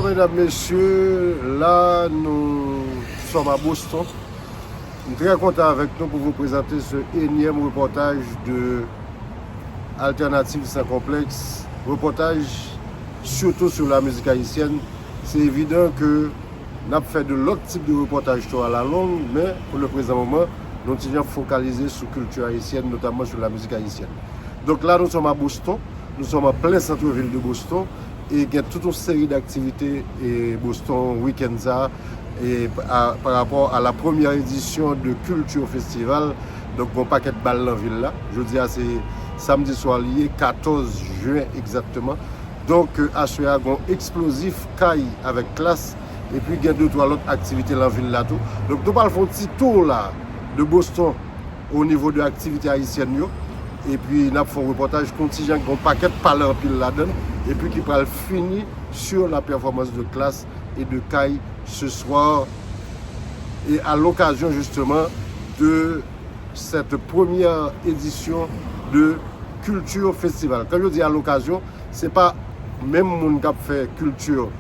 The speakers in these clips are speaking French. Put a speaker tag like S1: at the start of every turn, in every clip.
S1: Alors, mesdames, messieurs, là, nous sommes à Boston. Je suis très content avec nous pour vous présenter ce énième reportage de Alternative sans complexe. Reportage surtout sur la musique haïtienne. C'est évident que nous avons fait de l'autre type de reportage à la longue, mais pour le présent moment, nous sommes focalisés sur la culture haïtienne, notamment sur la musique haïtienne. Donc là, nous sommes à Boston. Nous sommes en plein centre-ville de Boston. Et il y a toute une série d'activités et Boston Weekend et par rapport à la première édition de Culture Festival. Donc, mon paquet de balles dans la ville là. Je dis, c'est samedi soir lié, 14 juin exactement. Donc, à ce un explosif caille avec classe. Et puis, il y a 2-3 autres activités dans la ville là tout. Donc, nous parlons un petit tour là de Boston au niveau de l'activité haïtienne. Et puis, nous avons fait un reportage contingent avec un paquet de parleurs pile là-dedans. Et puis, qui va finir sur la performance de classe et de caille ce soir. Et à l'occasion, justement, de cette première édition de Culture Festival. Quand je dis à l'occasion, ce n'est pas même mon qui a fait Culture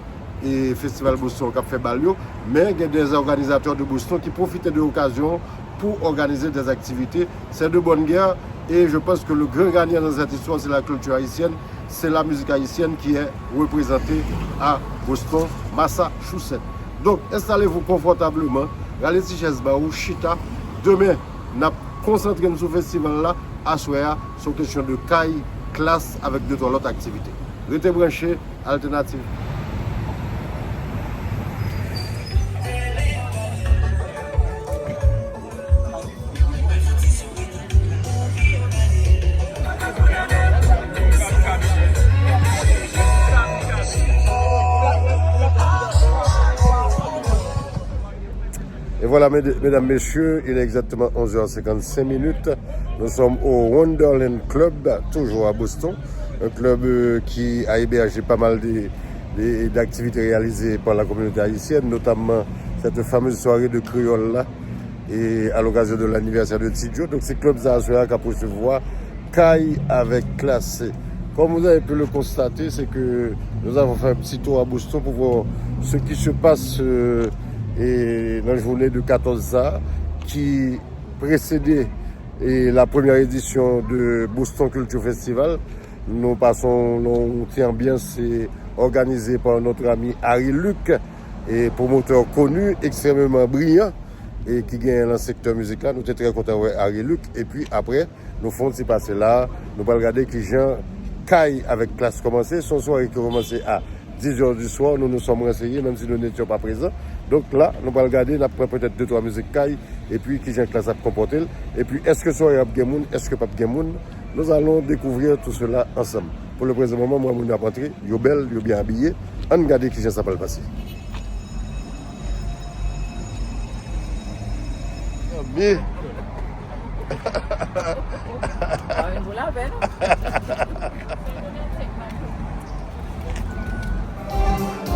S1: et Festival Boston qui a fait Balio, mais il y a des organisateurs de Boston qui profitent de l'occasion pour organiser des activités. C'est de bonne guerre. Et je pense que le grand gagnant dans cette histoire, c'est la culture haïtienne, c'est la musique haïtienne qui est représentée à Boston, Massachusetts. Donc, installez-vous confortablement, regardez si chaise ou chita. Demain, nous allons concentrer sur ce festival-là, à soir, sur question de caille, classe, avec 2-3 autres activités. Restez branchés, Alternative. Et voilà, mesdames, messieurs, il est exactement 11h55. Nous sommes au Wonderland Club, toujours à Boston. Un club qui a hébergé pas mal d'activités réalisées par la communauté haïtienne, notamment cette fameuse soirée de créole là, et à l'occasion de l'anniversaire de Tidjo. Donc, c'est club Zazouya qui a pu se voir caille avec classe. Comme vous avez pu le constater, c'est que nous avons fait un petit tour à Boston pour voir ce qui se passe. Et dans la journée de 14 ans qui précédait la première édition de Boston Culture Festival. Nous passons notre ambiance organisée par notre ami Harry Luc, et promoteur connu, extrêmement brillant et qui gagne dans le secteur musical. Nous sommes très contents de Harry Luc. Et puis après, nous faisons ce passer là. Nous allons regarder que les gens caillent avec classe commencée. Son soir qui commencé à 10h du soir, nous nous sommes renseignés, même si nous n'étions pas présents. Donc là, nous allons regarder, nous allons peut-être 2-3 musiques caille, et puis qui j'ai classe à comporter. Et puis, est-ce que soir il y a Gamoun, est-ce que pas Gamoun? Nous allons découvrir tout cela ensemble. Pour le présent moment, moi, je suis rentré, je suis belle, je suis bien habillé. On regarde qui j'ai ça pas le passer. Bien.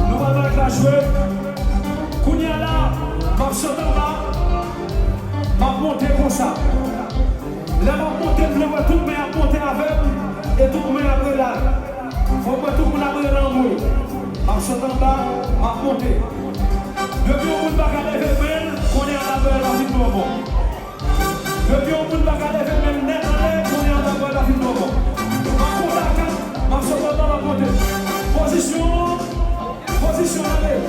S2: Nous allons la jouer. Kounia là, ma chanter là, ma monter comme ça. Là, ma monter, je vais tout le monde monter avec, et tout le monde après là. Faut que tout le monde après là, moi. Ma chanter là, ma monter. Depuis on ne va pas aller faire, on est à la vie de l'homme. Depuis on ne va pas aller faire, on est à la vie de l'homme. Ma chanter là, ma monter. Position, allez.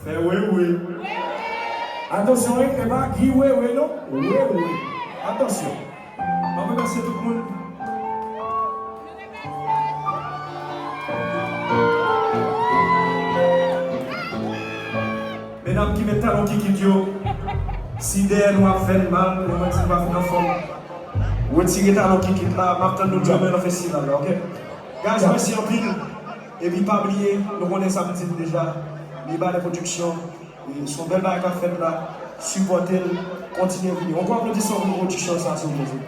S2: Fais oui, oui. Attention, et pas qui oui, oui, non? Oui, oui. Attention. On va remercier tout le monde. Mesdames qui mettent talons qui quittent, si derrière nous a fait mal, nous avons dit pas faire forme. Retirez talons qui quittent là, maintenant nous jouons dans le festival, ok? Guys, merci en pile. Et puis pas oublier, nous connaissons samedi déjà. Les bas de production, son bel bac à faire là, supporter, continuer à venir. On peut applaudir son production, ça, s'il vous plaît.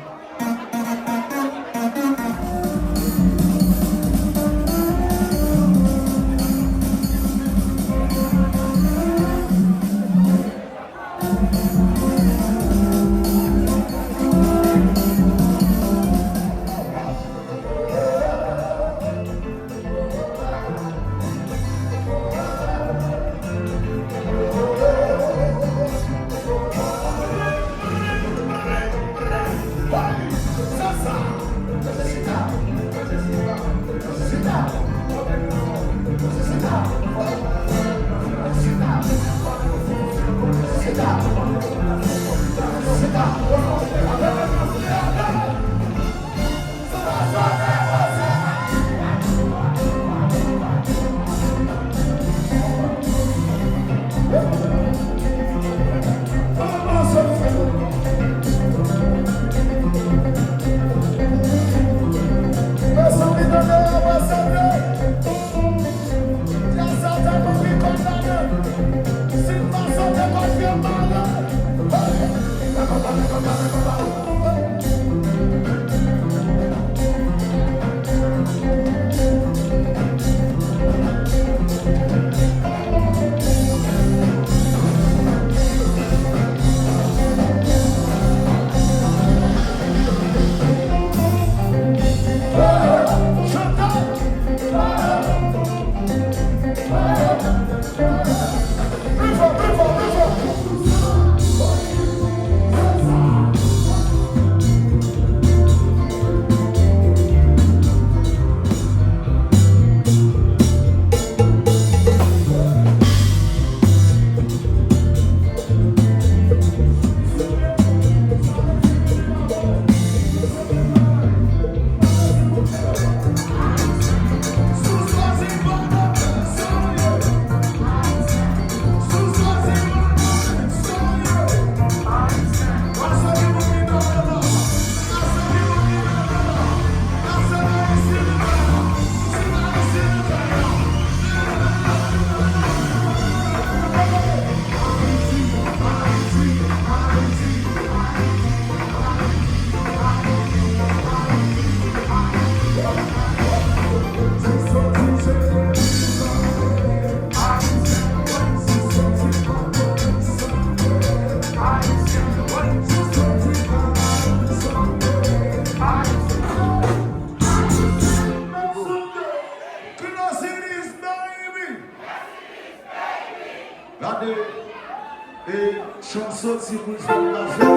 S3: Si vous faites la fête,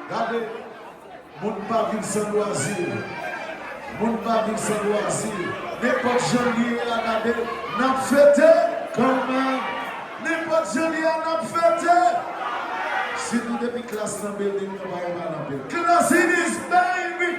S3: regardez, mon pas vivre sans loisir, mon pas vivre sans loisir, n'importe janvier à regarder, n'a fêté quand même, n'importe janvier n'a fêté. Si nous depuis classe dans le building, nous allons pas dans le building. Class in this baby!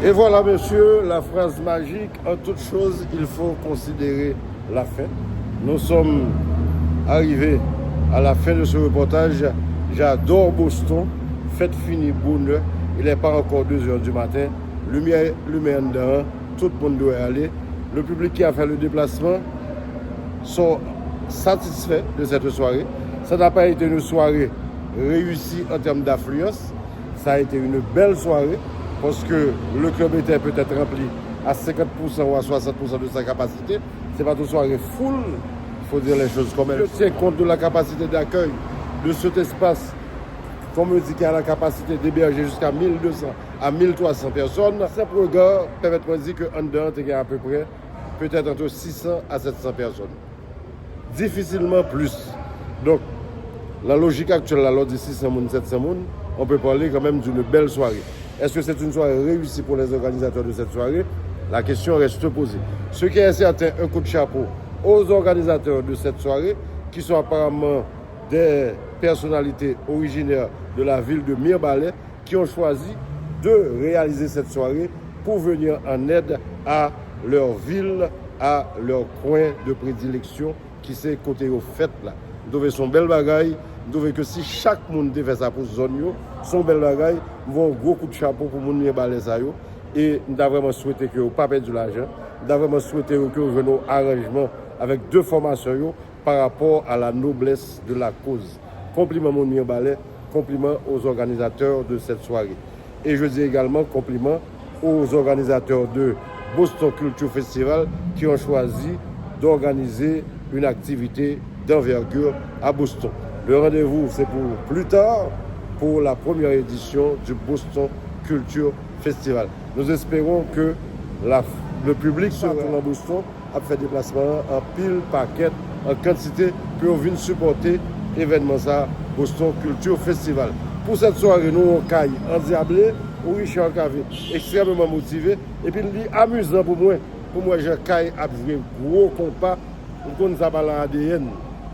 S1: Et voilà, monsieur, la phrase magique. En toute chose, il faut considérer la fin. Nous sommes arrivés à la fin de ce reportage. J'adore Boston. Fête finie, bonheur. Il n'est pas encore 2 h du matin. Lumière dedans. Tout le monde doit aller. le public qui a fait le déplacement sont satisfaits de cette soirée. Ça n'a pas été une soirée réussie en termes d'affluence. Ça a été une belle soirée parce que le club était peut-être rempli à 50% ou à 60% de sa capacité. Ce n'est pas une soirée full, il faut dire les choses comme elles. Je tiens compte de la capacité d'accueil de cet espace qu'on me dit qu'il a la capacité d'héberger jusqu'à 1200 à 1300 personnes. Ces regard permet de dire qu'en dedans, il y a à peu près peut-être entre 600 à 700 personnes. Difficilement plus. Donc, la logique actuelle, là, lors de 600 personnes, 700 personnes, on peut parler quand même d'une belle soirée. Est-ce que c'est une soirée réussie pour les organisateurs de cette soirée? La question reste posée. Ce qui est certain, un coup de chapeau aux organisateurs de cette soirée, qui sont apparemment des personnalités originaires de la ville de Mirebalais, qui ont choisi de réaliser cette soirée pour venir en aide à leur ville, à leur coin de prédilection, qui c'est côté aux fêtes là. Nous devons son bel bagaille, nous devons que si chaque monde fait ça pour zone yo, son bel bagaille, nous avons un gros coup de chapeau pour moun Mirebalais ça yo. Et nous avons vraiment souhaité que vous ne pas perdu de l'argent. Nous avons vraiment souhaité que vous veniez un arrangement avec deux formations yo, par rapport à la noblesse de la cause. Compliment mon Mirebalais, compliment aux organisateurs de cette soirée. Et je dis également compliment aux organisateurs de Boston Culture Festival qui ont choisi d'organiser une activité d'envergure à Boston. Le rendez-vous, c'est pour plus tard, pour la première édition du Boston Culture Festival. Nous espérons que le public sera à Boston a fait déplacement en pile, paquet, en quantité, pour venir supporter l'événement ça, Boston Culture Festival. Pour cette soirée, nous on caille endiablé, ou Richard Cavé, extrêmement motivé, et puis il est amusant pour moi, je caille à jouer gros compas, on connaît ça par l'ADN,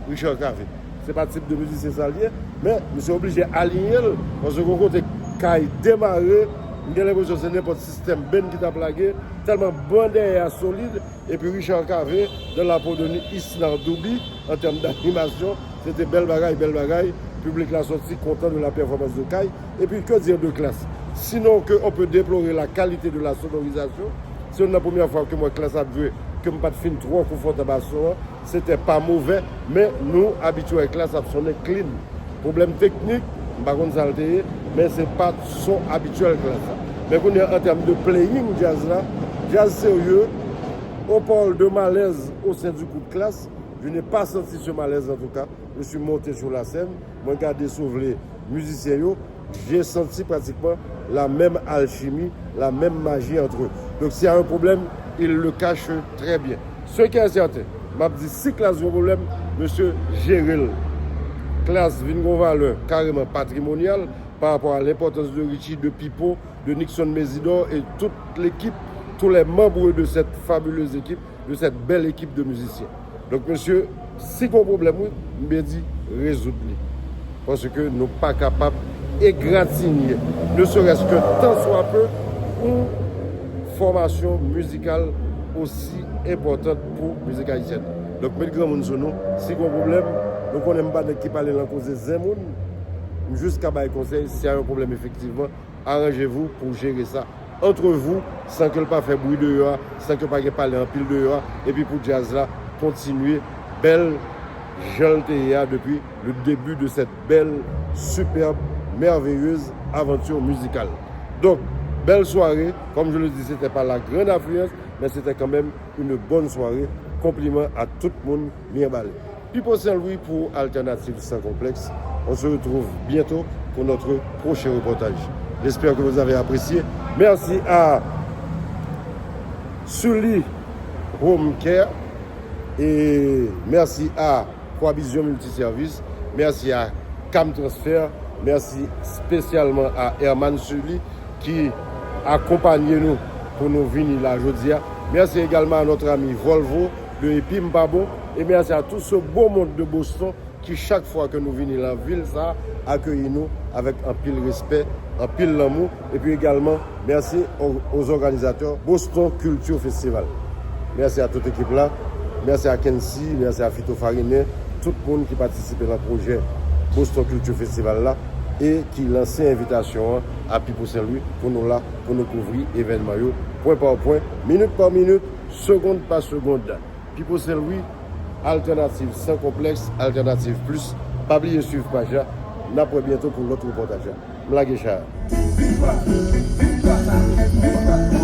S1: Richard Cavé. C'est pas le type de musique, c'est ça lié, mais je suis obligé d'aligner, parce que quand on caille démarrer, j'ai l'impression que c'est n'importe système ben qui t'a plagué, tellement bon derrière solide. Et puis Richard Cavé, dans la peau de Isnar Doubi, en termes d'animation, c'était belle bagaille. Le public l'a sorti content de la performance de Kai. Et puis que dire de classe? Sinon qu'on peut déplorer la qualité de la sonorisation. C'est la première fois que moi classe a vu que je ne pas de film trop confortable à son, c'était pas mauvais, mais nous, habitués à classe, à sonner clean. Problème technique, par contre, ça mais ce n'est pas son habituel que ça. Mais qu'on est en termes de playing jazz là, jazz sérieux, on parle de malaise au sein du groupe classe. Je n'ai pas senti ce malaise en tout cas. Je suis monté sur la scène, moi j'ai regardé les musiciens, j'ai senti pratiquement la même alchimie, la même magie entre eux. Donc s'il y a un problème, ils le cachent très bien. Ce qui est certain, je dis si classe a un problème, monsieur Géril. Classe Vingon valeur carrément patrimoniale par rapport à l'importance de Richie, de Pipo, de Nixon Mésidor et toute l'équipe, tous les membres de cette fabuleuse équipe, de cette belle équipe de musiciens. Donc monsieur, si vous avez un problème, je me dis résoudre-le. Parce que nous ne sommes pas capables d'égratigner, ne serait-ce que tant soit peu, une formation musicale aussi importante pour la musique haïtienne. Donc, mes grands monde sur nous, si vous avez un problème, nous ne connaissons pas qui parle en cause des émotions. Jusqu'à bas conseil, s'il y a un problème effectivement, arrangez-vous pour gérer ça entre vous, sans que le pas fait bruit dehors, sans que le pas parler en pile dehors, et puis pour jazz là, continuer belle Jaltéa depuis le début de cette belle, superbe, merveilleuse aventure musicale. Donc, belle soirée, comme je le dis, c'était pas la grande affluence, mais c'était quand même une bonne soirée. Compliment à tout le monde, Mirebalais. Pipo Saint-Louis pour Alternative sans complexe. On se retrouve bientôt pour notre prochain reportage. J'espère que vous avez apprécié. Merci à Sully Home Care et merci à Provision Multiservice. Merci à Cam Transfer. Merci spécialement à Herman Sully qui accompagne nous pour nous venir là aujourd'hui. Merci également à notre ami Volvo de Epim Babon et merci à tout ce beau monde de Boston qui chaque fois que nous venons dans la ville, ça accueille nous avec un pile respect, un pile l'amour et puis également merci aux organisateurs Boston Culture Festival. Merci à toute l'équipe là, merci à Kensi, merci à Fito Fariné, tout le monde qui participe dans le projet Boston Culture Festival là et qui lance invitation à Pipo Saint-Louis pour nous là, pour nous couvrir l'événement point par point, minute par minute seconde par seconde. Pipo Saint-Louis, alternative sans complexe, alternative plus. Pas oublier de suivre page. N'a pas bientôt pour l'autre reportage. Blague Char.
S3: Victoire, victoire, victoire.